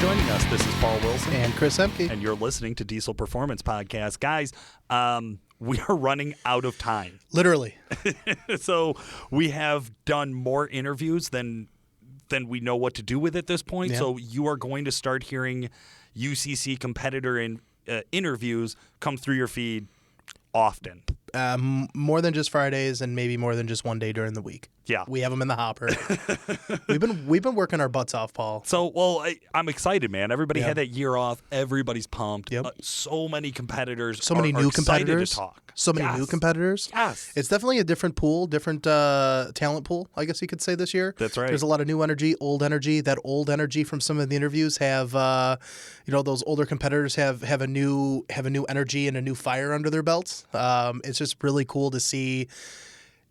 joining us. This is Paul Wilson. And Chris Emke. And you're listening to Diesel Performance Podcast. Guys, we are running out of time. Literally. So we have done more interviews than we know what to do with at this point. Yeah. So you are going to start hearing UCC competitor interviews come through your feed often. More than just Fridays and maybe more than just one day during the week. Yeah. We have them in the hopper. We've been working our butts off, Paul. So, well, I'm excited, man. Everybody Yeah. had that year off. Everybody's pumped. Yep. So many competitors. So many are new excited competitors. to talk. So many Yes. new competitors. Yes. It's definitely a different pool, different talent pool, I guess you could say this year. That's right. There's a lot of new energy, old energy. That old energy from some of the interviews have, those older competitors have a new energy and a new fire under their belts. It's just really cool to see.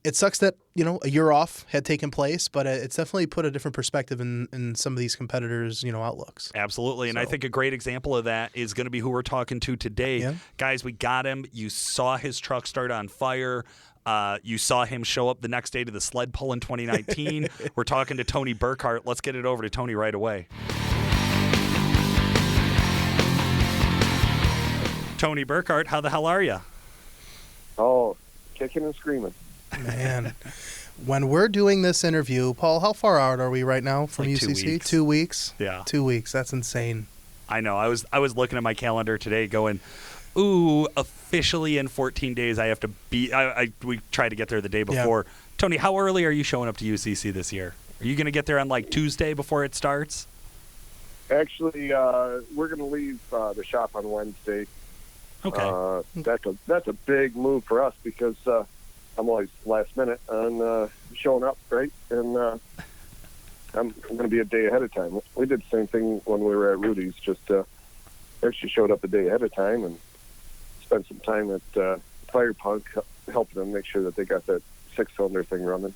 It sucks that, a year off had taken place, but it's definitely put a different perspective in some of these competitors', outlooks. Absolutely. And I think a great example of that is going to be who we're talking to today. Yeah. Guys, we got him. You saw his truck start on fire. You saw him show up the next day to the sled pull in 2019. We're talking to Tony Burkhard. Let's get it over to Tony right away. Tony Burkhard, how the hell are you? Oh, kicking and screaming. Man, when we're doing this interview, Paul, how far out are we right now from Like UCC? 2 weeks. 2 weeks? Yeah. 2 weeks. That's insane. I know. I was looking at my calendar today going, ooh, officially in 14 days I have to be we tried to get there the day before. Yeah. Tony, how early are you showing up to UCC this year? Are you going to get there on like Tuesday before it starts? Actually, we're going to leave the shop on Wednesday. Okay. That's a big move for us because I'm always last minute on showing up, right? And I'm going to be a day ahead of time. We did the same thing when we were at Rudy's. Just actually showed up a day ahead of time and spent some time at Fire Punk helping them make sure that they got that 6-cylinder thing running.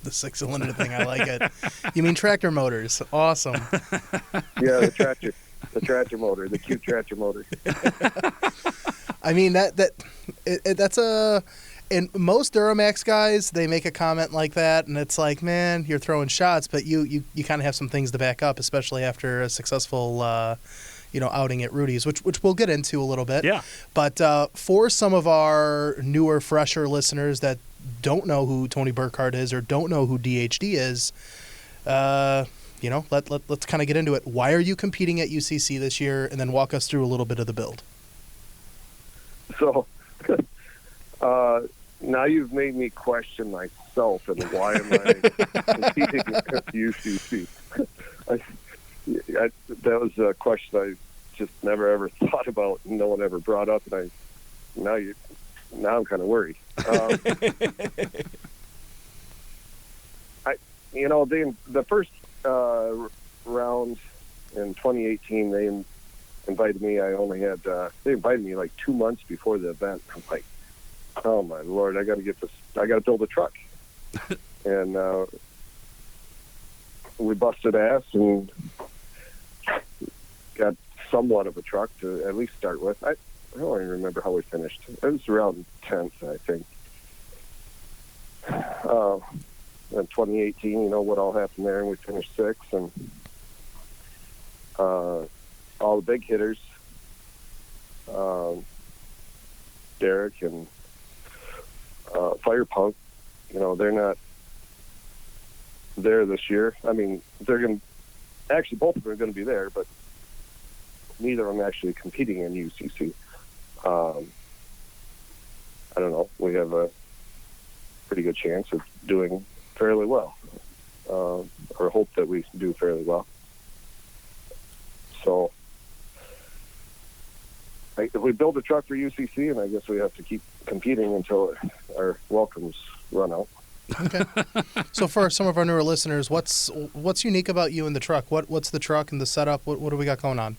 The 6-cylinder thing, I like it. You mean tractor motors? Awesome. Yeah, the tractor motor, the cute tractor motor. I mean that's a. And most Duramax guys, they make a comment like that, and it's like, man, you're throwing shots, but you kind of have some things to back up, especially after a successful, outing at Rudy's, which we'll get into a little bit. Yeah. But for some of our newer, fresher listeners that don't know who Tony Burkhard is or don't know who DHD is, let's kind of get into it. Why are you competing at UCC this year? And then walk us through a little bit of the build. So, now you've made me question myself and why am I competing at UCC? That was a question I just never ever thought about. No one ever brought up, and now I'm kind of worried. The first round in 2018, they invited me. They invited me like 2 months before the event. I'm like, oh my Lord, I got to build a truck. And we busted ass and got somewhat of a truck to at least start with. I don't even remember how we finished. It was around 10th, I think. In 2018, what all happened there, and we finished 6th, and all the big hitters, Derek and Fire Punk, they're not there this year. I mean, they're going to, actually both of them are going to be there, but neither of them actually competing in UCC. I don't know. We have a pretty good chance of doing fairly well, or hope that we do fairly well. So if we build a truck for UCC, and I guess we have to keep competing until our welcomes run out. Okay. So for some of our newer listeners, what's unique about you and the truck? What's the truck and the setup? What do we got going on?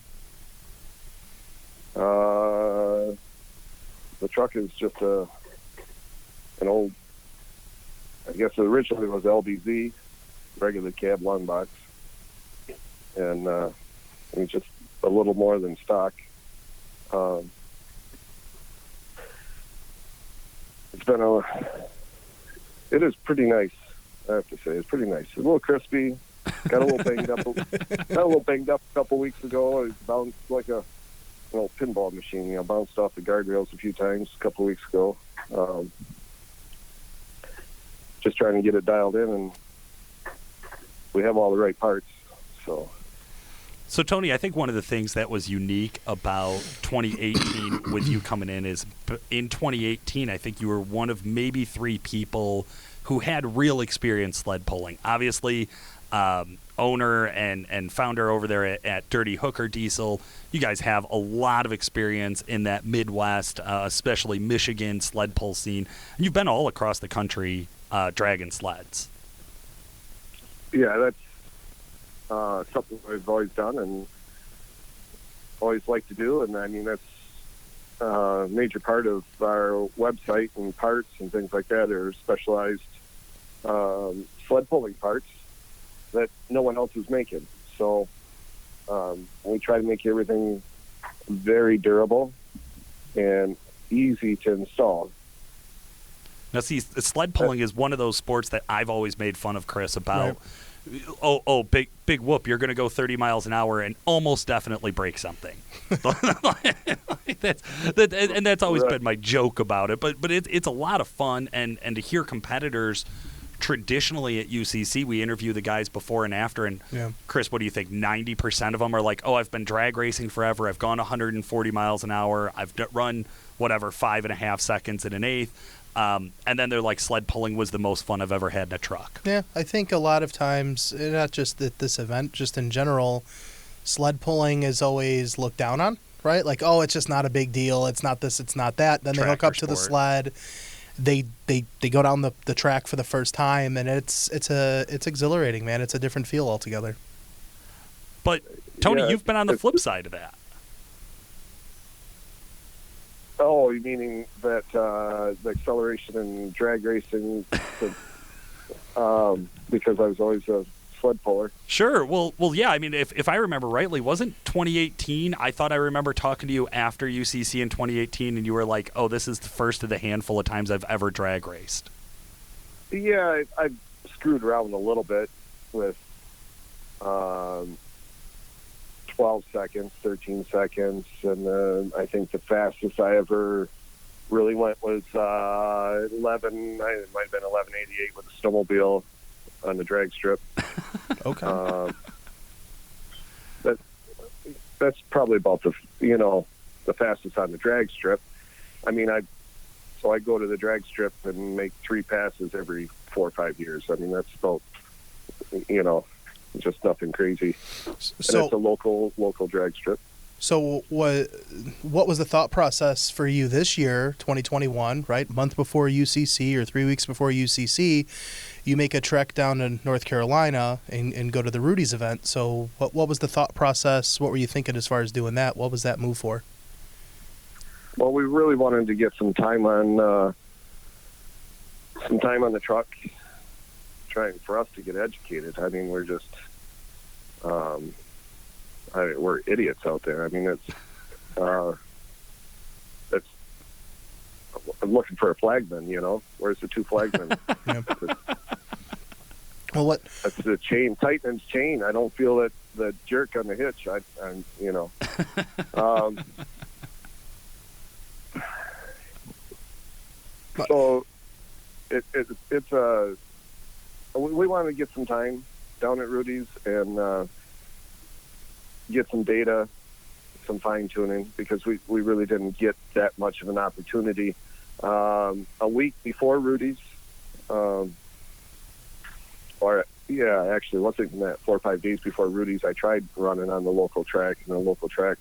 The truck is just an old, I guess it originally was LBZ, regular cab long box, and it's just a little more than stock. It is pretty nice, I have to say. It's pretty nice. It's a little crispy, Got a little banged up. A couple weeks ago. I bounced like a pinball machine. Bounced off the guardrails a few times a couple weeks ago. Just trying to get it dialed in, and we have all the right parts. So, Tony, I think one of the things that was unique about 2018 with you coming in is in 2018, I think you were one of maybe 3 people who had real experience sled pulling. Obviously, owner and founder over there at Dirty Hooker Diesel, you guys have a lot of experience in that Midwest, especially Michigan sled pull scene. And you've been all across the country dragging sleds. Yeah, that's something I've always done and always liked to do. And I mean, that's a major part of our website, and parts and things like that are specialized sled pulling parts that no one else is making. So we try to make everything very durable and easy to install. Now, see, sled pulling is one of those sports that I've always made fun of Chris about. Right. Oh, big whoop! You're going to go 30 miles an hour and almost definitely break something. That's always been my joke about it. But it's a lot of fun, and to hear competitors. Traditionally at UCC, we interview the guys before and after, and Chris, what do you think? 90% of them are like, "Oh, I've been drag racing forever. I've gone 140 miles an hour. I've run 5.5 seconds in an eighth." And then they're like, sled pulling was the most fun I've ever had in a truck. Yeah, I think a lot of times, not just at this event, just in general, sled pulling is always looked down on, right? Like, oh, it's just not a big deal. It's not this, it's not that. Then they hook up to the sled. They go down the track for the first time, and it's exhilarating, man. It's a different feel altogether. But, Tony, you've been on the flip side of that. Oh, you meaning that the acceleration in drag racing, because I was always a sled puller. Sure. Well, yeah. I mean, if I remember rightly, wasn't 2018? I thought I remember talking to you after UCC in 2018, and you were like, "Oh, this is the first of the handful of times I've ever drag raced." Yeah, I've screwed around a little bit with 12 seconds, 13 seconds, and I think the fastest I ever really went was 11. It might have been 11:88 with a snowmobile on the drag strip. Okay. That's probably about the fastest on the drag strip. I mean, I go to the drag strip and make 3 passes every 4 or 5 years. I mean, that's about just nothing crazy. So and it's a local drag strip. So what was the thought process for you this year, 2021, right? Month before UCC or 3 weeks before UCC, you make a trek down to North Carolina and go to the Rudy's event. So what was the thought process? What were you thinking as far as doing that? What was that move for? Well, we really wanted to get some time on the truck, trying for us to get educated. I mean, we're just we're idiots out there. I mean, it's I'm looking for a flagman. Where's the 2 flagmen? Well, what? That's the chain, Titan's chain. I don't feel that the jerk on the hitch. So it's we wanted to get some time down at Rudy's and get some data, some fine tuning, because we really didn't get that much of an opportunity. A week before Rudy's, actually, it wasn't even that, 4 or 5 days before Rudy's, I tried running on the local track, and the local track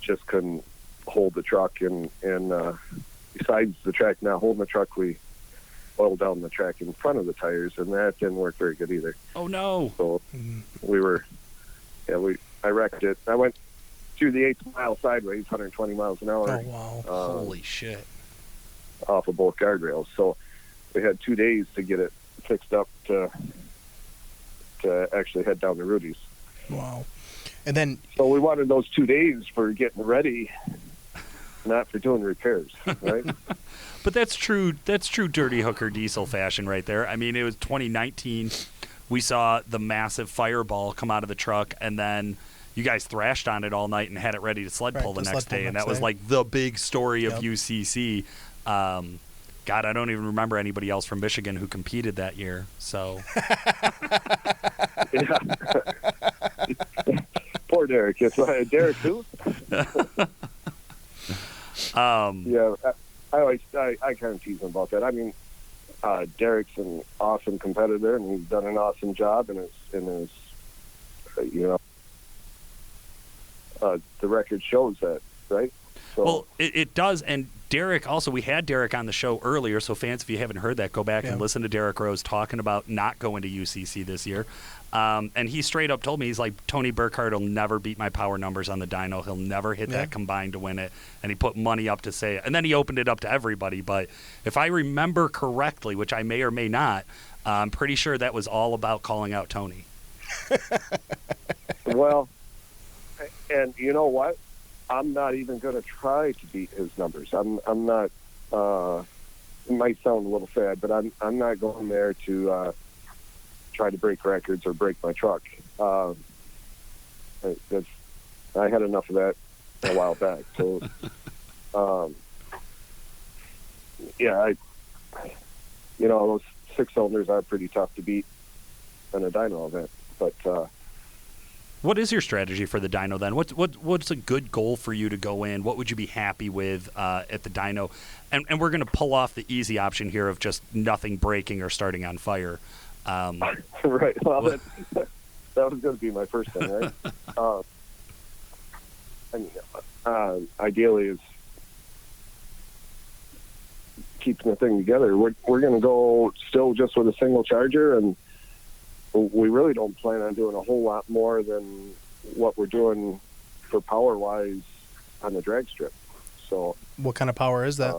just couldn't hold the truck. And besides the track not holding the truck, we oiled down the track in front of the tires, and that didn't work very good either. Oh, no. So I wrecked it. I went through the 8th mile sideways, 120 miles an hour. Oh, wow. Holy shit. Off of both guardrails. So we had 2 days to get it fixed up to actually head down to Rudy's. Wow. And then... So we wanted those 2 days for getting ready, not for doing repairs, right? But that's true Dirty Hooker Diesel fashion right there. I mean, it was 2019. we saw the massive fireball come out of the truck, and then you guys thrashed on it all night and had it ready to sled pull the next day, and that was like the big story of UCC. God, I don't even remember anybody else from Michigan who competed that year. So, poor Derek. It's Derek who? Yeah, I kind of tease him about that. I mean, Derek's an awesome competitor, and he's done an awesome job, and his the record shows that, right? So, well, it does, and Derek also, we had Derek on the show earlier, so fans, if you haven't heard that, go back and listen to Derek Rose talking about not going to UCC this year. And he straight up told me, he's like, Tony Burkhard will never beat my power numbers on the dyno. He'll never hit that combined to win it. And he put money up to say it. And then he opened it up to everybody. But if I remember correctly, which I may or may not, I'm pretty sure that was all about calling out Tony. Well, and you know what? I'm not even going to try to beat his numbers. I'm not. It might sound a little sad, but I'm not going there to try to break records or break my truck. I had enough of that a while back. So, those 6-cylinders are pretty tough to beat in a dyno event, but. What is your strategy for the dyno then? What's a good goal for you to go in? What would you be happy with at the dyno? And we're going to pull off the easy option here of just nothing breaking or starting on fire. Right. Well, that was going to be my first thing, right? Ideally is keeping the thing together. We're going to go still just with a single charger, and we really don't plan on doing a whole lot more than what we're doing for power-wise on the drag strip. So, what kind of power is that?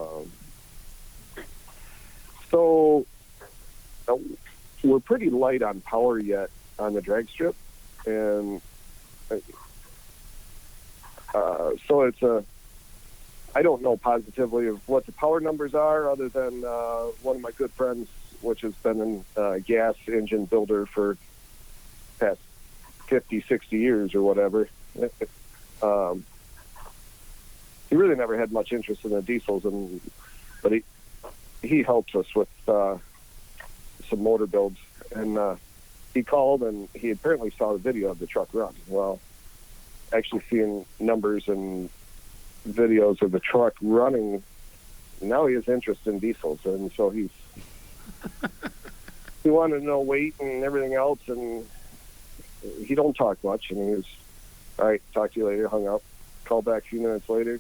We're pretty light on power yet on the drag strip, and so it's I don't know positively of what the power numbers are, other than one of my good friends, which has been a gas engine builder for past 50, 60 years or whatever. He really never had much interest in the diesels, but he helps us with some motor builds. And he called, and he apparently saw the video of the truck run. Well, actually seeing numbers and videos of the truck running, now he has interest in diesels, and so he wanted to know weight and everything else, and he don't talk much, and he was, all right, talk to you later, hung up, called back a few minutes later.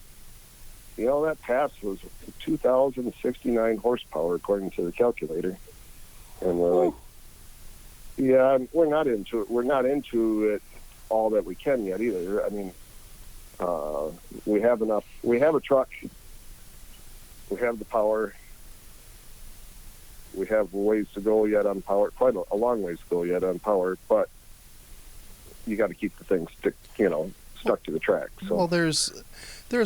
That pass was 2,069 horsepower according to the calculator. And we're like, yeah, we're not into it. We're not into it all that we can yet either. I mean, we have enough. We have a truck. We have the power. We have ways to go yet on power, quite a long ways to go yet on power, but you got to keep the thing stuck to the track. So. Well, there's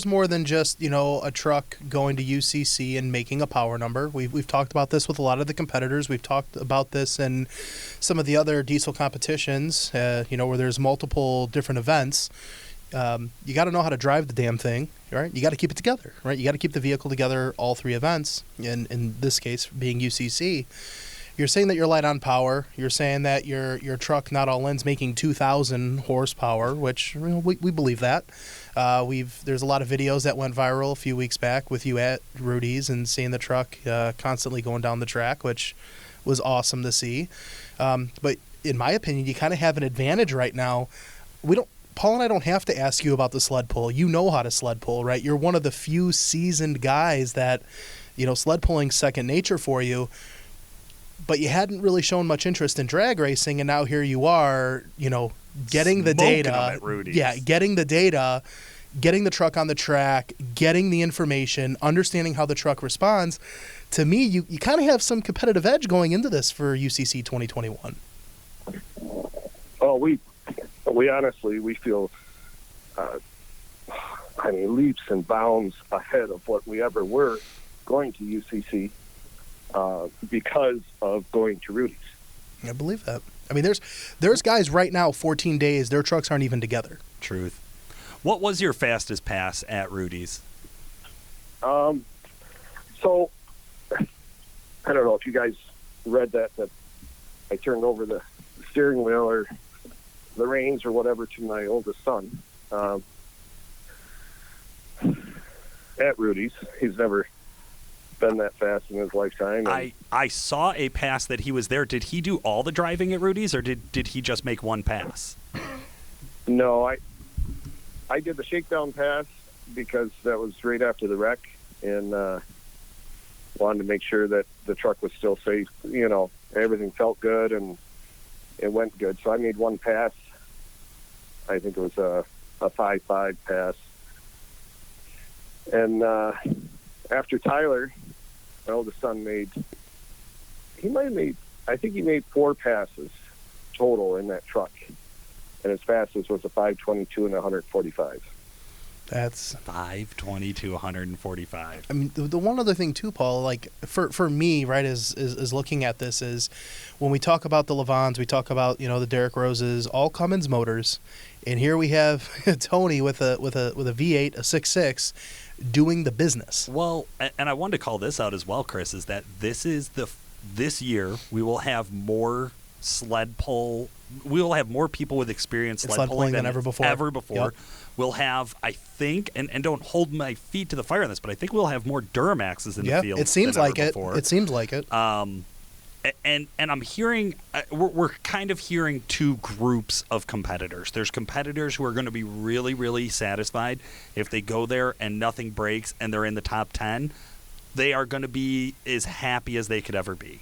more than just, a truck going to UCC and making a power number. We've talked about this with a lot of the competitors. We've talked about this in some of the other diesel competitions, where there's multiple different events. You got to know how to drive the damn thing, right? You got to keep it together, right? You got to keep the vehicle together all three events, in this case being UCC. You're saying that you're light on power. You're saying that your truck, not all in's, making 2,000 horsepower, which we believe that. There's a lot of videos that went viral a few weeks back with you at Rudy's and seeing the truck constantly going down the track, which was awesome to see. But in my opinion, you kind of have an advantage right now. Paul and I don't have to ask you about the sled pull. You know how to sled pull, right? You're one of the few seasoned guys that, sled pulling's second nature for you. But you hadn't really shown much interest in drag racing, and now here you are, getting the data. Them at Rudy's. Yeah, getting the data, getting the truck on the track, getting the information, understanding how the truck responds. To me, you kind of have some competitive edge going into this for UCC 2021. Oh, we honestly, we feel, leaps and bounds ahead of what we ever were going to UCC. Because of going to Rudy's. I believe that. I mean, there's guys right now, 14 days, their trucks aren't even together. Truth. What was your fastest pass at Rudy's? So, I don't know if you guys read that I turned over the steering wheel or the reins or whatever to my oldest son at Rudy's. He's never been that fast in his lifetime. I saw a pass that he was there. Did he do all the driving at Rudy's, or did he just make one pass? No, I did the shakedown pass because that was right after the wreck, and wanted to make sure that the truck was still safe. You know, everything felt good and it went good. So I made one pass. I think it was a 5.5 pass. And after Tyler, my oldest son made 4 passes total in that truck. And his fastest was a 522 and 145. That's 522, 145. I mean, the one other thing too, Paul, like for me, right, is looking at this is when we talk about the Levons, we talk about, you know, the Derek Roses, all Cummins motors, and here we have Tony with a V8, a 6.6, doing the business. Well, and I wanted to call this out as well, Chris, is that this year we will have more sled pull. We will have more people with experience sled pulling than ever before. Yep. We'll have, I think, and don't hold my feet to the fire on this, but I think we'll have more Duramaxes in the field. It seems than like ever it. Before. It seems like it. And I'm hearing, we're kind of hearing two groups of competitors. There's competitors who are going to be really, really satisfied if they go there and nothing breaks and they're in the top 10. They are going to be as happy as they could ever be.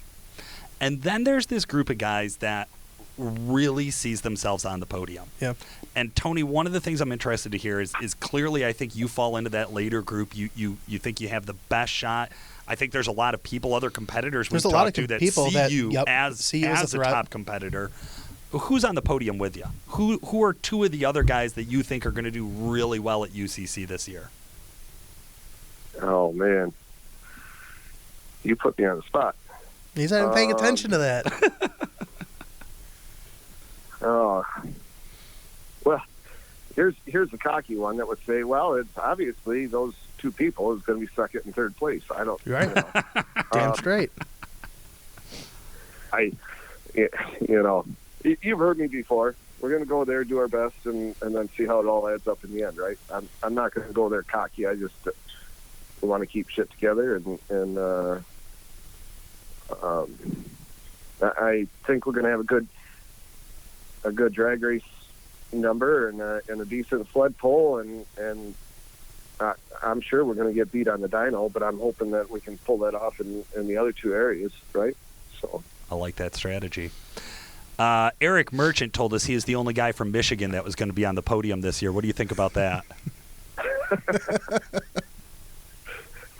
And then there's this group of guys that really sees themselves on the podium. Yeah. And Tony, one of the things I'm interested to hear is clearly I think you fall into that later group. You think you have the best shot. I think there's a lot of people, other competitors we've talked to that see you as a top competitor. Who's on the podium with you? Who are two of the other guys that you think are going to do really well at UCC this year? Oh, man. You put me on the spot. He's not even paying attention to that. Oh, well, here's the cocky one that would say, well, it's obviously those two people is going to be second and third place. I don't. You're right. Damn straight. You've heard me before. We're going to go there, do our best, and then see how it all adds up in the end, right? I'm not going to go there cocky. I just want to keep shit together, and I think we're going to have a good drag race number and a decent sled pull, and I'm sure we're going to get beat on the dyno, but I'm hoping that we can pull that off in the other two areas, right? So I like that strategy. Eric Merchant told us he is the only guy from Michigan that was going to be on the podium this year. What do you think about that?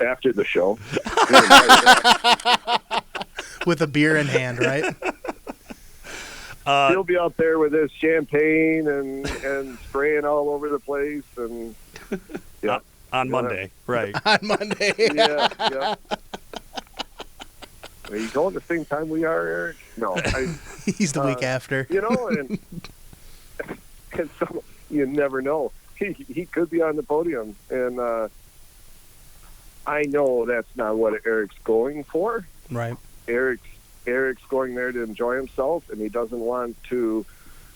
After the show. With a beer in hand, right? He'll be out there with his champagne and spraying all over the place, and yeah, on Monday, right? On Monday, yeah. Are you going the same time we are, Eric? No, he's the week after. And so you never know. He could be on the podium, and I know that's not what Eric's going for. Right. Eric's going there to enjoy himself, and he doesn't want to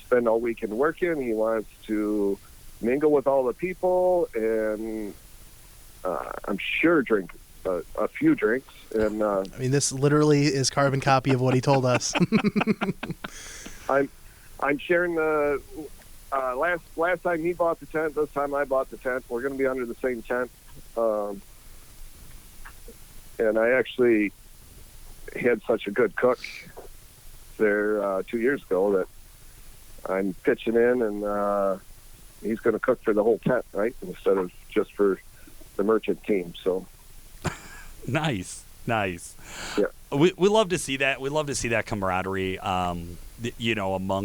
spend all weekend working. He wants to mingle with all the people, and I'm sure drink a few drinks. And I mean, this literally is carbon copy of what he told us. I'm sharing the last time he bought the tent. This time I bought the tent. We're going to be under the same tent, and I actually had such a good cook there 2 years ago that I'm pitching in, and he's going to cook for the whole tent, right, instead of just for the merchant team. So nice. Yeah. we love to see that. We love to see that camaraderie, among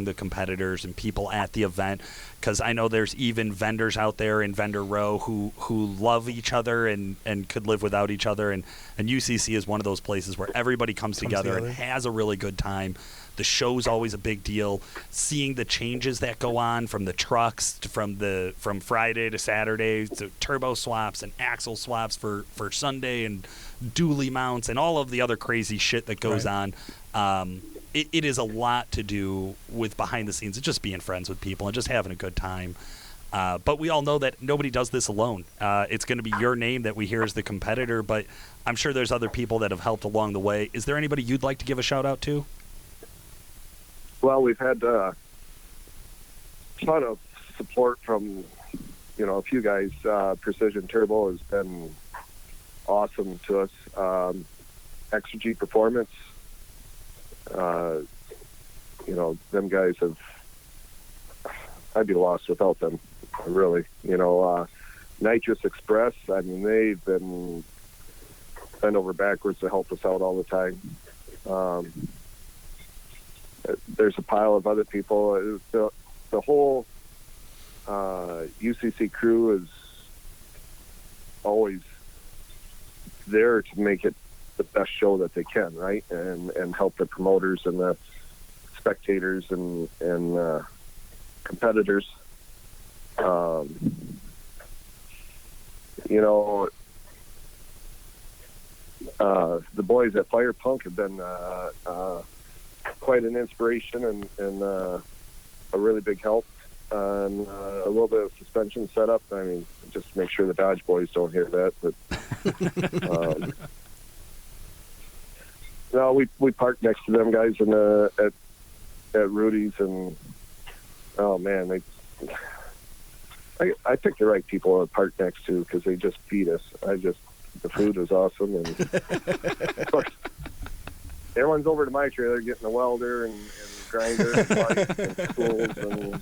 the competitors and people at the event. Because I know there's even vendors out there in Vendor Row who love each other and could live without each other. And UCC is one of those places where everybody comes together and has a really good time. The show's always a big deal. Seeing the changes that go on from the trucks from Friday to Saturday to turbo swaps and axle swaps for Sunday and dually mounts and all of the other crazy shit that goes on. It is a lot to do with behind the scenes and just being friends with people and just having a good time. But we all know that nobody does this alone. It's going to be your name that we hear as the competitor, but I'm sure there's other people that have helped along the way. Is there anybody you'd like to give a shout out to? Well, we've had a ton of support from, a few guys. Precision Turbo has been awesome to us. Extra G Performance, them guys have, I'd be lost without them, really. Nitrous Express, I mean, they've been bent over backwards to help us out all the time. There's a pile of other people. The whole UCC crew is always there to make it the best show that they can, right? And help the promoters and the spectators and competitors. The boys at Fire Punk have been quite an inspiration and a really big help on a little bit of suspension setup. I mean, just make sure the Dodge boys don't hear that. But no, we parked next to them guys at Rudy's, and oh man, I picked the right people to park next to because they just feed us. The food was awesome, and of course, everyone's over to my trailer getting a welder and grinder and bikes and tools.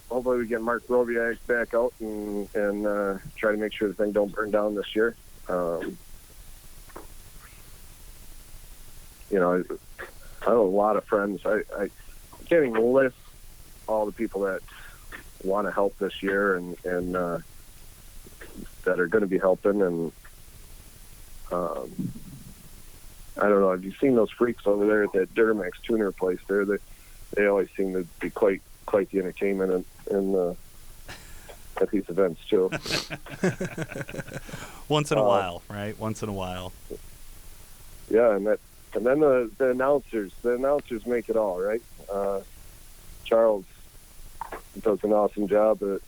Hopefully we get Mark Robiak back out and try to make sure the thing don't burn down this year. I have a lot of friends. I can't even list all the people that want to help this year and that are going to be helping. And I don't know. Have you seen those freaks over there at that Duramax tuner place there? They always seem to be quite the entertainment at these events too. Once in a while, right? Once in a while. Yeah, and then the announcers make it all, right? Charles does an awesome job at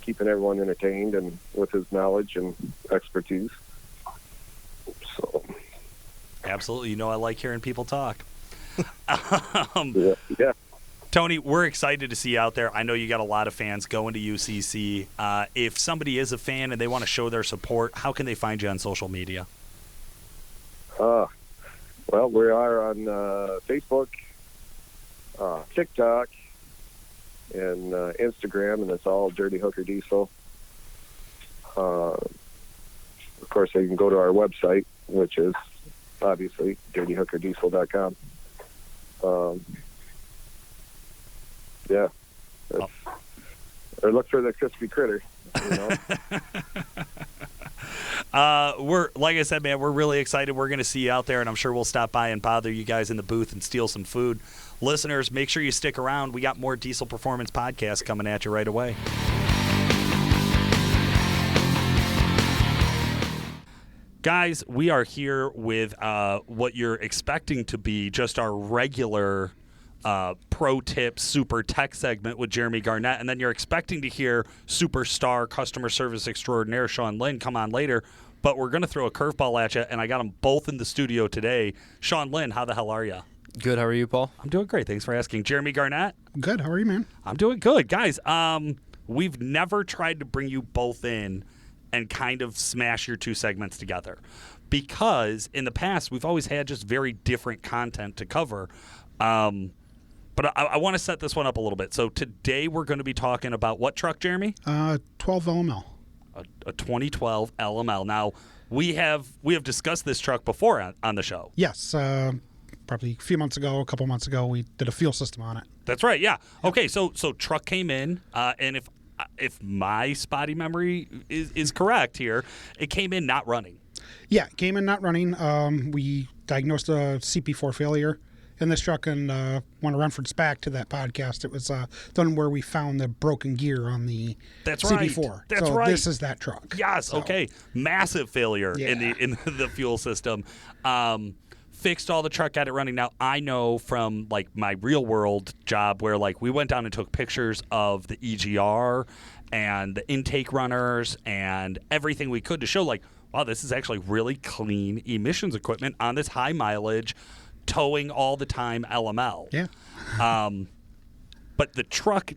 keeping everyone entertained and with his knowledge and expertise. So, absolutely, I like hearing people talk. Yeah. Tony, we're excited to see you out there. I know you got a lot of fans going to UCC. If somebody is a fan and they want to show their support, how can they find you on social media? Well, we are on Facebook, TikTok, and Instagram, and it's all Dirty Hooker Diesel. Of course, they can go to our website, which is obviously dirtyhookerdiesel.com. Yeah. Or look for the crispy critter. We're, like I said, man, we're really excited. We're going to see you out there, and I'm sure we'll stop by and bother you guys in the booth and steal some food. Listeners, make sure you stick around. We got more Diesel Performance podcasts coming at you right away. Guys, we are here with what you're expecting to be just our regular pro tip super tech segment with Jeremy Garnett, and then you're expecting to hear superstar customer service extraordinaire Sean Lynn come on later, but we're going to throw a curveball at you, and I got them both in the studio today. Sean Lynn, how the hell are you? Good. How are you, Paul? I'm doing great. Thanks for asking. Jeremy Garnett? Good. How are you, man? I'm doing good. Guys, we've never tried to bring you both in and kind of smash your two segments together because in the past we've always had just very different content to cover. But I want to set this one up a little bit. So today we're going to be talking about what truck, Jeremy? 12 LML. a 2012 LML. Now, we have discussed this truck before on the show. Yes, probably a couple months ago, we did a fuel system on it. That's right. Yeah. Okay. So truck came in, and if my spotty memory is correct here, it came in not running. Yeah, it came in not running. We diagnosed a CP4 failure in this truck, and want to reference back to that podcast. It was the one where we found the broken gear on the CP4. That's right. This is that truck. Yes. So, okay. Massive failure in the fuel system. Fixed all the truck, got it running. Now, I know from like my real world job where like we went down and took pictures of the EGR and the intake runners and everything we could to show like, wow, this is actually really clean emissions equipment on this high mileage, towing all the time LML. Yeah. But the truck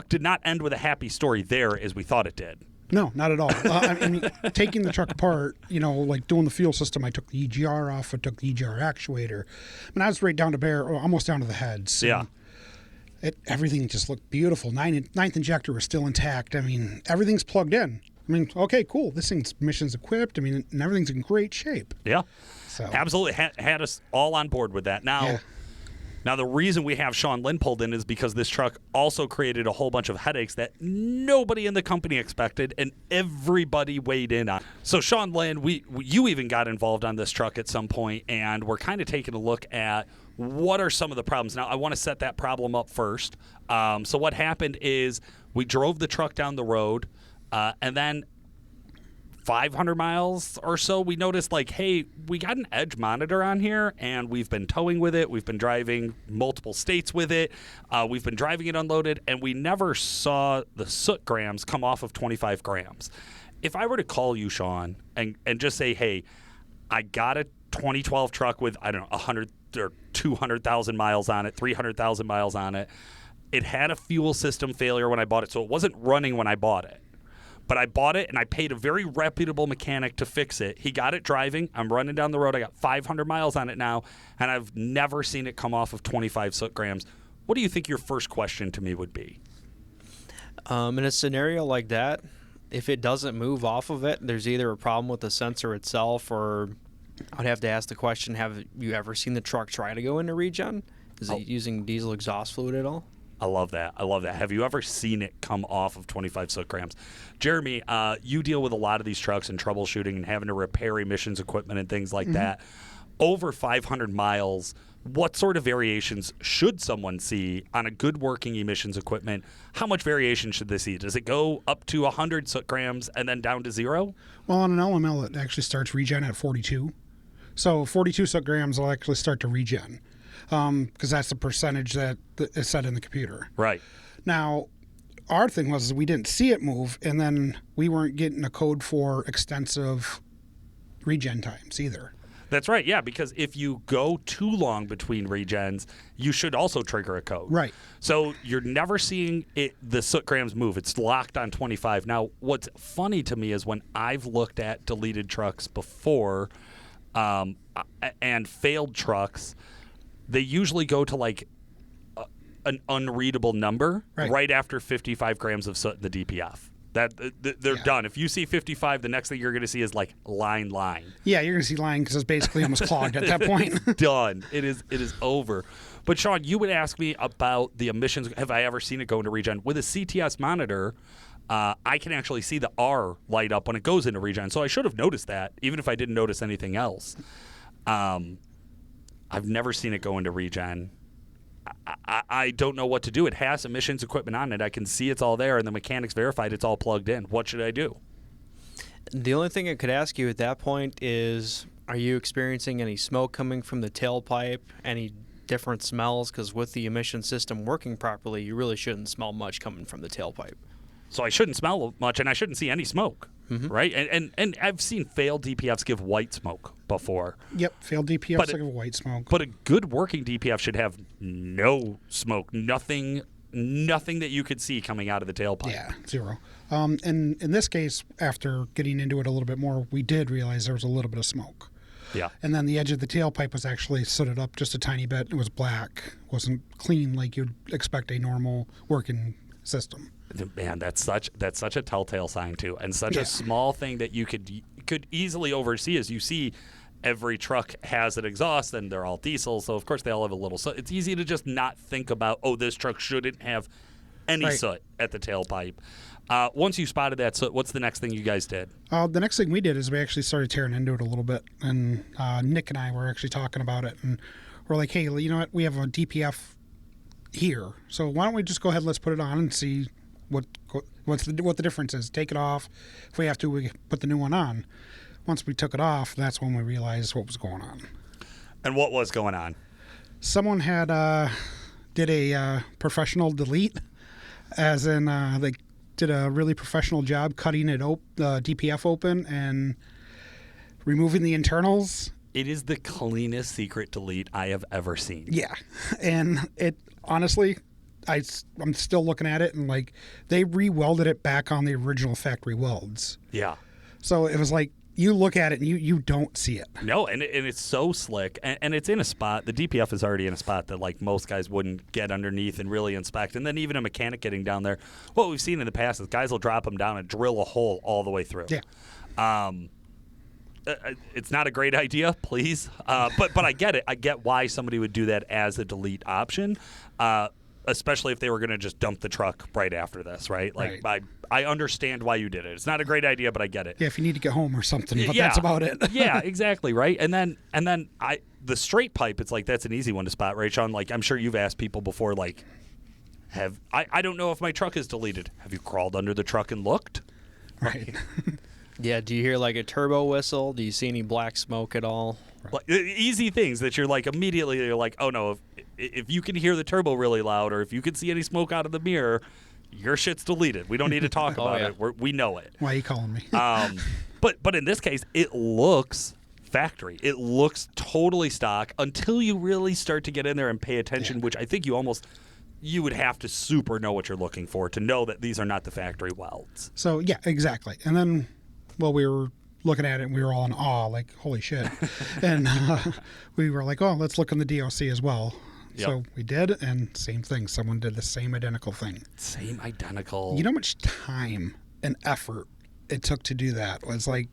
did not end with a happy story there as we thought it did. No, not at all. I mean, taking the truck apart, like doing the fuel system, I took the EGR off, I took the EGR actuator. I mean, I was right down to almost down to the heads. Yeah. Everything just looked beautiful. Ninth injector was still intact. I mean, everything's plugged in. I mean, okay, cool. This thing's emissions equipped. I mean, and everything's in great shape. Yeah. So absolutely had us all on board with that. Now, the reason we have Sean Lynn pulled in is because this truck also created a whole bunch of headaches that nobody in the company expected, and everybody weighed in on. So, Sean Lynn, you even got involved on this truck at some point, and we're kind of taking a look at what are some of the problems. Now, I want to set that problem up first. So what happened is we drove the truck down the road, and then 500 miles or so, we noticed like, hey, we got an edge monitor on here, and we've been towing with it. We've been driving multiple states with it. We've been driving it unloaded, and we never saw the soot grams come off of 25 grams. If I were to call you, Sean, and just say, hey, I got a 2012 truck with, I don't know, 100 or 200,000 miles on it, 300,000 miles on it. It had a fuel system failure when I bought it, so it wasn't running when I bought it. But I bought it, and I paid a very reputable mechanic to fix it. He got it driving. I'm running down the road. I got 500 miles on it now, and I've never seen it come off of 25 soot grams. What do you think your first question to me would be? In a scenario like that, if it doesn't move off of it, there's either a problem with the sensor itself, or I'd have to ask the question, have you ever seen the truck try to go into regen? Is it using diesel exhaust fluid at all? I love that. Have you ever seen it come off of 25 soot grams? Jeremy, you deal with a lot of these trucks and troubleshooting and having to repair emissions equipment and things like that. Over 500 miles, what sort of variations should someone see on a good working emissions equipment? How much variation should they see? Does it go up to 100 soot grams and then down to 0? Well, on an LML, it actually starts regen at 42. So 42 soot grams will actually start to regen. Because that's the percentage that is set in the computer. Right. Now, our thing was we didn't see it move, and then we weren't getting a code for extensive regen times either. That's right, yeah, because if you go too long between regens, you should also trigger a code. Right. So you're never seeing the soot grams move. It's locked on 25. Now, what's funny to me is when I've looked at deleted trucks before and failed trucks, they usually go to like an unreadable number right after 55 grams of soot in the DPF. They're done. If you see 55, the next thing you're going to see is like line. Yeah, you're going to see line because it's basically almost clogged at that point. Done. It is over. But Sean, you would ask me about the emissions. Have I ever seen it go into regen? With a CTS monitor, I can actually see the R light up when it goes into regen. So I should have noticed that, even if I didn't notice anything else. I've never seen it go into regen. I don't know what to do. It has emissions equipment on it. I can see it's all there, and the mechanics verified it's all plugged in. What should I do? The only thing I could ask you at that point is, are you experiencing any smoke coming from the tailpipe, any different smells? Because with the emission system working properly, you really shouldn't smell much coming from the tailpipe. So I shouldn't smell much, and I shouldn't see any smoke, right? And I've seen failed DPFs give white smoke before. Yep, failed DPFs give white smoke. But a good working DPF should have no smoke, nothing that you could see coming out of the tailpipe. Yeah, 0. And in this case, after getting into it a little bit more, we did realize there was a little bit of smoke. Yeah. And then the edge of the tailpipe was actually sooted up just a tiny bit. It was black. It wasn't clean like you'd expect a normal working system. Man, that's such a telltale sign too, and such Yeah. a small thing that you could easily oversee. As you see, every truck has an exhaust, and they're all diesel, so of course they all have a little soot. It's easy to just not think about, oh, this truck shouldn't have any Right. soot at the tailpipe. Once you spotted that soot, what's the next thing you guys did? The next thing we did is we actually started tearing into it a little bit, and Nick and I were actually talking about it, and we're like, hey, you know what? We have a DPF here, so why don't we just go ahead and let's put it on and see what the difference is. Take it off. If we have to, we put the new one on. Once we took it off, that's when we realized what was going on. And what was going on? Someone had did a professional delete, as in they did a really professional job cutting it DPF open and removing the internals. It is the cleanest secret delete I have ever seen. Yeah, and it honestly, I'm still looking at it, and like they re-welded it back on the original factory welds. Yeah. So it was like you look at it and you don't see it. No, and it's so slick, and it's in a spot. The DPF is already in a spot that like most guys wouldn't get underneath and really inspect. And then even a mechanic getting down there, what we've seen in the past is guys will drop them down and drill a hole all the way through. Yeah. It's not a great idea, please. But I get it. I get why somebody would do that as a delete option, especially if they were going to just dump the truck right after this, right? Like Right. I understand why you did it. It's not a great idea, but I get it. Yeah, if you need to get home or something, but Yeah. that's about it. Yeah, exactly, right? And then the straight pipe, it's like that's an easy one to spot, right, Sean? Like I'm sure you've asked people before, like, I don't know if my truck is deleted. Have you crawled under the truck and looked? Right. Yeah, do you hear like a turbo whistle? Do you see any black smoke at all? Like, easy things that you're like immediately you're like, oh no, if you can hear the turbo really loud or if you can see any smoke out of the mirror, your shit's deleted. We don't need to talk about yeah. it. We know it. Why are you calling me? But in this case, it looks factory. It looks totally stock until you really start to get in there and pay attention, which I think you would have to super know what you're looking for to know that these are not the factory welds. So yeah, exactly. And then, well, we were looking at it and we were all in awe, like, holy shit. And we were like, oh, let's look in the DOC as well. Yep. So we did, and same thing. Someone did the same identical thing. Same identical. You know how much time and effort it took to do that? It was like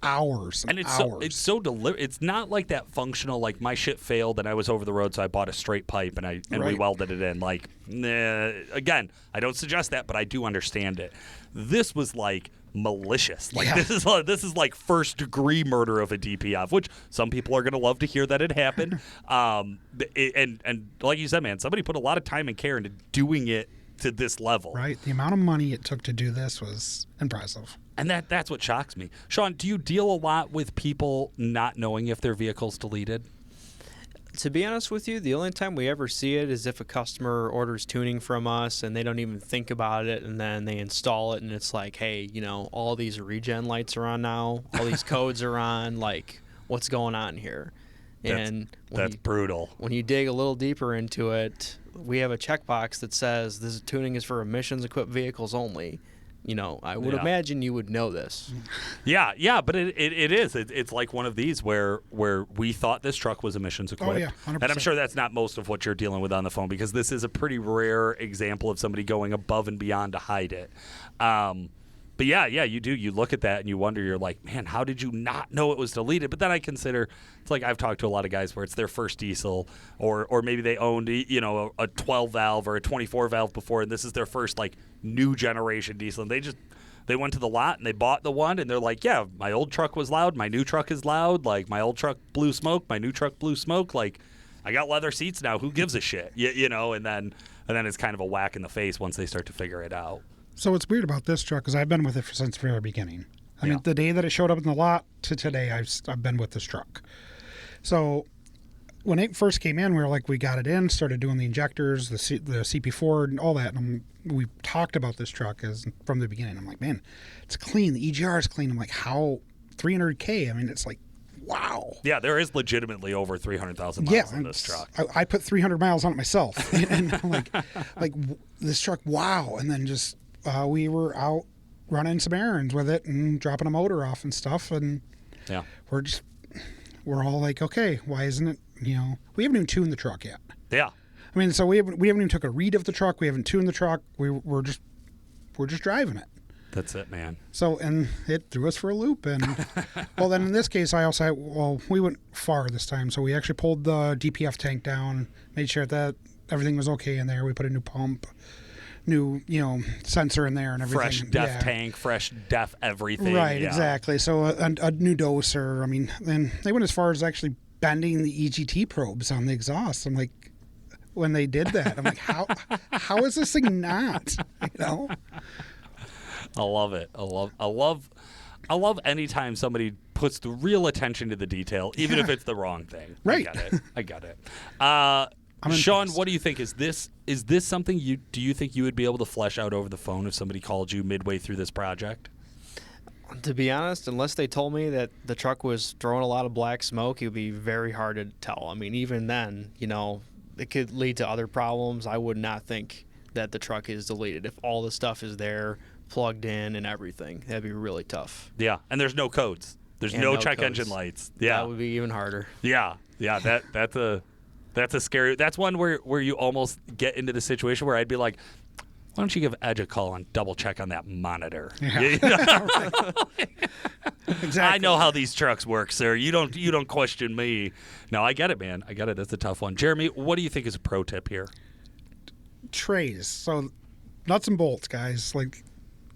hours and hours. It's so deliberate. It's not like that functional, like my shit failed and I was over the road, so I bought a straight pipe and we Right. welded it in. Like, again, I don't suggest that, but I do understand it. This was like malicious. Like Yeah. this is like first degree murder of a DPF, which some people are going to love to hear that it happened. And like you said, man, somebody put a lot of time and care into doing it to this level. Right? The amount of money it took to do this was impressive. And that's what shocks me. Sean, do you deal a lot with people not knowing if their vehicle's deleted? To be honest with you, the only time we ever see it is if a customer orders tuning from us and they don't even think about it, and then they install it and it's like, hey, you know, all these regen lights are on now, all these codes are on, like, what's going on here? And That's brutal. when you dig a little deeper into it, we have a checkbox that says this tuning is for emissions-equipped vehicles only. You know, I would Yeah. imagine you would know this. Yeah, but it is. It's like one of these where we thought this truck was emissions equipped. Oh, yeah, 100%. And I'm sure that's not most of what you're dealing with on the phone, because this is a pretty rare example of somebody going above and beyond to hide it. But yeah, you do. You look at that and you wonder, you're like, man, how did you not know it was deleted? But then I consider, it's like I've talked to a lot of guys where it's their first diesel, or maybe they owned, you know, a 12 valve or a 24 valve before, and this is their first like new generation diesel. And they went to the lot and they bought the one, and they're like, yeah, my old truck was loud, my new truck is loud, like my old truck blew smoke, my new truck blew smoke, like I got leather seats now, who gives a shit? You know, and then it's kind of a whack in the face once they start to figure it out. So what's weird about this truck is I've been with it since the very beginning. I mean, the day that it showed up in the lot to today, I've been with this truck. So when it first came in, we got it in, started doing the injectors, the CP4 and all that. And we talked about this truck from the beginning. I'm like, man, it's clean. The EGR is clean. I'm like, how 300K? I mean, it's like, wow. Yeah, there is legitimately over 300,000 miles on this truck. I put 300 miles on it myself. And I'm like this truck, wow. And then just we were out running some errands with it and dropping a motor off and stuff. And Yeah. we're all like, okay, why isn't it, you know, we haven't even tuned the truck yet. Yeah. I mean, so we haven't even took a read of the truck. We haven't tuned the truck. We're just driving it. That's it, man. So, and it threw us for a loop. And, well, then in this case, we went far this time. So we actually pulled the DPF tank down, made sure that everything was okay in there. We put a new pump, new, sensor in there and everything. Fresh def tank, fresh def everything. Right, yeah. exactly. So a new doser. I mean, and they went as far as actually bending the EGT probes on the exhaust. I'm like, when they did that, I'm like, how is this thing not, I love it. I love anytime somebody puts the real attention to the detail, even if it's the wrong thing. Right. I get it. Sean, what do you think? Is this something do you think you would be able to flesh out over the phone if somebody called you midway through this project? To be honest, unless they told me that the truck was throwing a lot of black smoke, it would be very hard to tell. I mean, even then, it could lead to other problems. I would not think that the truck is deleted if all the stuff is there, plugged in and everything. That'd be really tough. Yeah, and there's no codes. There's no check codes. engine lights. Yeah, that would be even harder. Yeah. That's a scary. That's one where you almost get into the situation where I'd be like, why don't you give Edge a call and double check on that monitor? Yeah. Exactly. I know how these trucks work, sir. You don't question me. No, I get it, man. I get it. That's a tough one. Jeremy, what do you think is a pro tip here? Trays. So nuts and bolts, guys. Like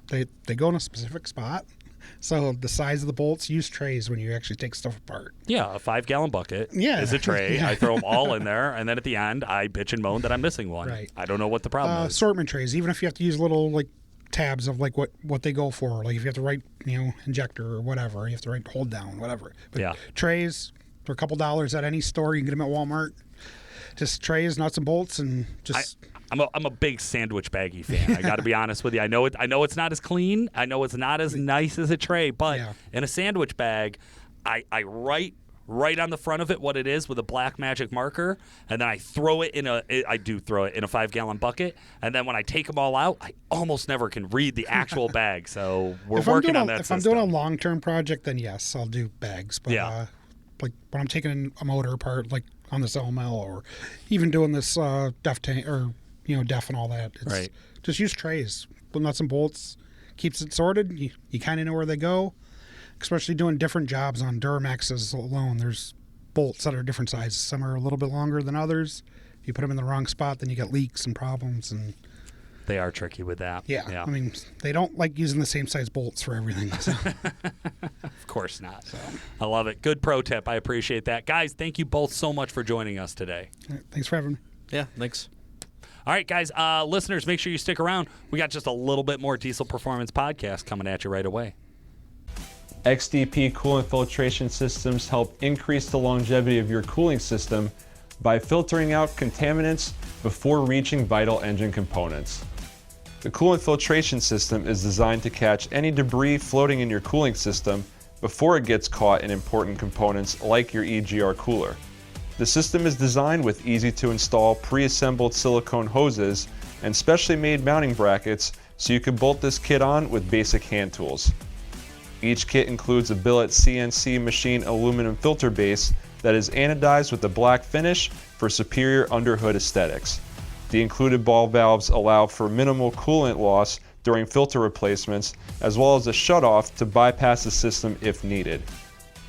they go in a specific spot. So the size of the bolts, use trays when you actually take stuff apart. Yeah, a 5-gallon bucket Yeah. is a tray. Yeah. I throw them all in there, and then at the end, I bitch and moan that I'm missing one. Right. I don't know what the problem is. Assortment trays, even if you have to use little tabs of what they go for. Like if you have to write, injector or whatever, you have to write hold down, whatever. But Yeah. trays, for a couple dollars at any store, you can get them at Walmart. Just trays, nuts and bolts, and just. I'm a big sandwich baggie fan. I got to be honest with you. I know it's not as clean. I know it's not as nice as a tray, but in a sandwich bag, I write right on the front of it what it is with a black magic marker, and then I throw it in a 5-gallon bucket, and then when I take them all out, I almost never can read the actual bag. So we're working on that. If I'm doing a long-term project, then yes, I'll do bags. But like when I'm taking a motor apart, like on this LML, or even doing this def tank or def and all that, it's just use trays. Put nuts and bolts, keeps it sorted. You kind of know where they go. Especially doing different jobs on Duramaxes alone, there's bolts that are different sizes. Some are a little bit longer than others. If you put them in the wrong spot, then you get leaks and problems. And they are tricky with that. Yeah. I mean, they don't like using the same size bolts for everything. So. Of course not. So. I love it. Good pro tip. I appreciate that. Guys, thank you both so much for joining us today. Right, thanks for having me. Yeah, thanks. All right, guys, listeners, make sure you stick around. We got just a little bit more Diesel Performance Podcast coming at you right away. XDP coolant filtration systems help increase the longevity of your cooling system by filtering out contaminants before reaching vital engine components. The coolant filtration system is designed to catch any debris floating in your cooling system before it gets caught in important components like your EGR cooler. The system is designed with easy-to-install pre-assembled silicone hoses and specially made mounting brackets so you can bolt this kit on with basic hand tools. Each kit includes a billet CNC machine aluminum filter base that is anodized with a black finish for superior underhood aesthetics. The included ball valves allow for minimal coolant loss during filter replacements, as well as a shutoff to bypass the system if needed.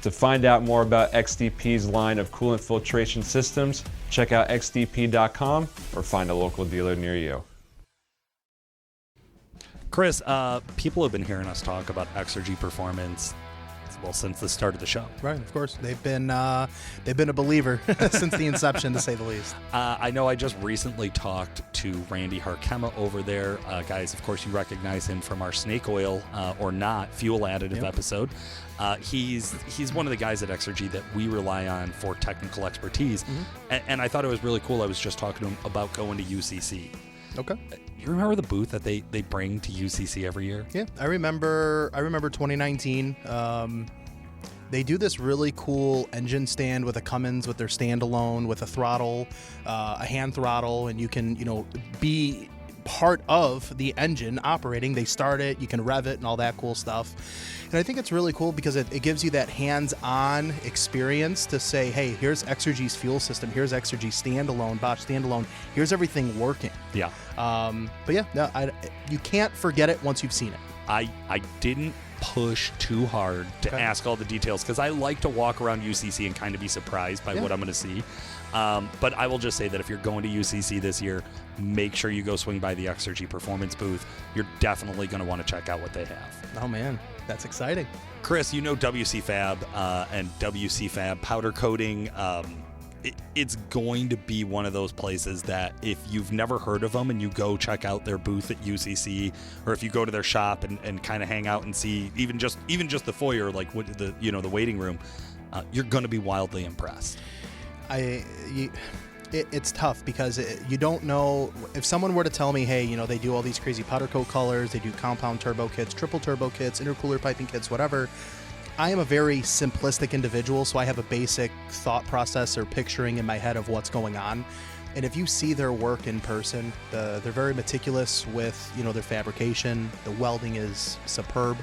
To find out more about XDP's line of coolant filtration systems, check out xdp.com or find a local dealer near you. Chris, people have been hearing us talk about Exergy Performance since the start of the show. Right, of course. They've been a believer since the inception, to say the least. I know I just recently talked to Randy Harkema over there. Guys, of course, you recognize him from our snake oil or not fuel additive episode. He's one of the guys at Exergy that we rely on for technical expertise. Mm-hmm. And I thought it was really cool. I was just talking to him about going to UCC. Okay. You remember the booth that they bring to UCC every year? Yeah, I remember 2019. They do this really cool engine stand with a Cummins with their standalone with a throttle, a hand throttle, and you can be part of the engine operating. They start it, you can rev it and all that cool stuff. And I think it's really cool because it gives you that hands-on experience to say, hey, here's Exergy's fuel system, here's Exergy standalone, Bosch standalone, here's everything working. Yeah. But yeah, no, you can't forget it once you've seen it. I didn't push too hard to ask all the details because I like to walk around UCC and kind of be surprised by what I'm going to see. But I will just say that if you're going to UCC this year, make sure you go swing by the Exergy Performance booth. You're definitely going to want to check out what they have. Oh, man, that's exciting. Chris, you know WC Fab and WC Fab powder coating. It's going to be one of those places that if you've never heard of them and you go check out their booth at UCC, or if you go to their shop and kind of hang out and see even just the foyer, like what the the waiting room, you're going to be wildly impressed. It's tough because you don't know if someone were to tell me, hey, they do all these crazy powder coat colors, they do compound turbo kits, triple turbo kits, intercooler piping kits, whatever. I am a very simplistic individual, so I have a basic thought process or picturing in my head of what's going on. And if you see their work in person, they're very meticulous with their fabrication. The welding is superb.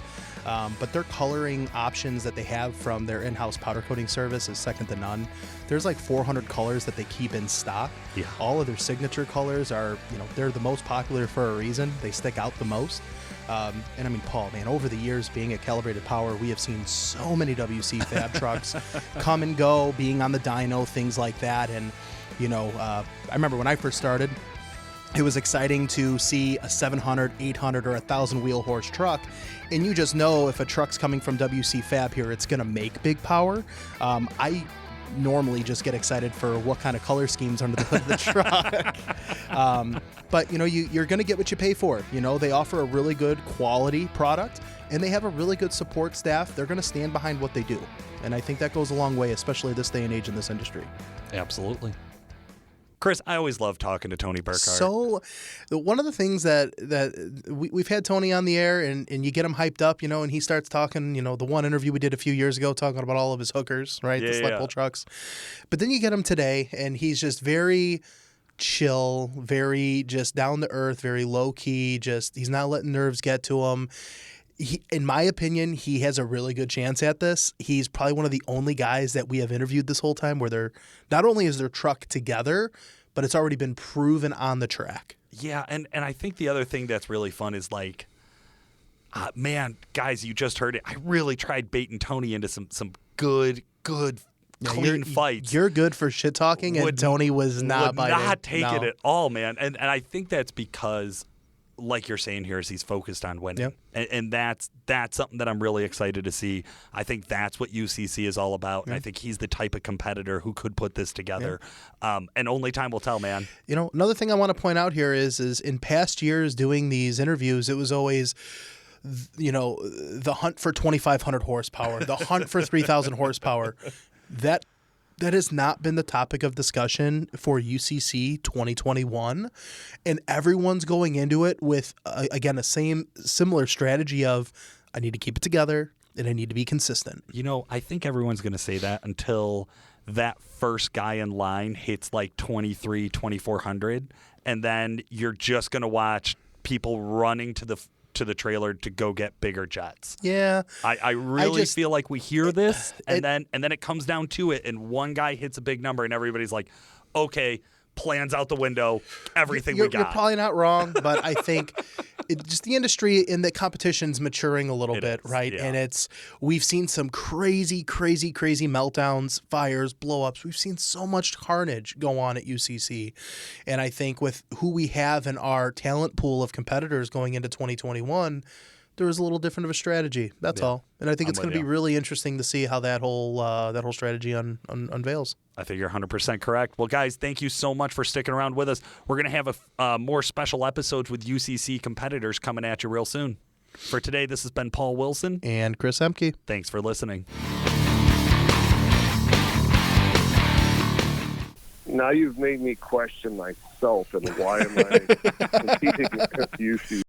But their coloring options that they have from their in-house powder coating service is second to none. There's like 400 colors that they keep in stock. Yeah. All of their signature colors are, they're the most popular for a reason. They stick out the most. And I mean, Paul, man, over the years being at Calibrated Power, we have seen so many WC Fab trucks come and go, being on the dyno, things like that. And, I remember when I first started, it was exciting to see a 700, 800, or 1,000 wheel horse truck. And you just know if a truck's coming from WC Fab here, it's going to make big power. I normally just get excited for what kind of color schemes under the hood of the truck. But you're going to get what you pay for. They offer a really good quality product and they have a really good support staff. They're going to stand behind what they do. And I think that goes a long way, especially this day and age in this industry. Absolutely. Chris, I always love talking to Tony Burkhard. So, one of the things that we've had Tony on the air, and you get him hyped up, and he starts talking, the one interview we did a few years ago talking about all of his hookers, right? The sled pull trucks. But then you get him today, and he's just very chill, very just down to earth, very low key, he's not letting nerves get to him. In my opinion, he has a really good chance at this. He's probably one of the only guys that we have interviewed this whole time where they're not only is their truck together, but it's already been proven on the track. Yeah, and I think the other thing that's really fun is like, man, guys, you just heard it. I really tried baiting Tony into some good clean fights. You're good for shit talking, and Tony was not biting. Not taking it all, man. And I think that's because, like you're saying here, is he's focused on winning. Yep. And that's something that I'm really excited to see. I think that's what UCC is all about. And I think he's the type of competitor who could put this together. And only time will tell, man. Another thing I want to point out here is in past years doing these interviews, it was always the hunt for 2,500 horsepower, the hunt for 3,000 horsepower. That has not been the topic of discussion for UCC 2021, and everyone's going into it with, again, a similar strategy of, I need to keep it together, and I need to be consistent. I think everyone's going to say that until that first guy in line hits like 2,400, and then you're just going to watch people running to the trailer to go get bigger jets. Yeah. I really feel like we hear this and then it comes down to it and one guy hits a big number and everybody's like, okay, plans out the window, everything we got. You're probably not wrong, but I think just the industry and the competition's maturing a little bit, right? Yeah. And we've seen some crazy meltdowns, fires, blow-ups. We've seen so much carnage go on at UCC. And I think with who we have in our talent pool of competitors going into 2021, there was a little different of a strategy. That's all. And I think it's going to be really interesting to see how that whole strategy unveils. I think you're 100% correct. Well, guys, thank you so much for sticking around with us. We're going to have more special episodes with UCC competitors coming at you real soon. For today, this has been Paul Wilson. And Chris Emke. Thanks for listening. Now you've made me question myself and why am I competing with UCC?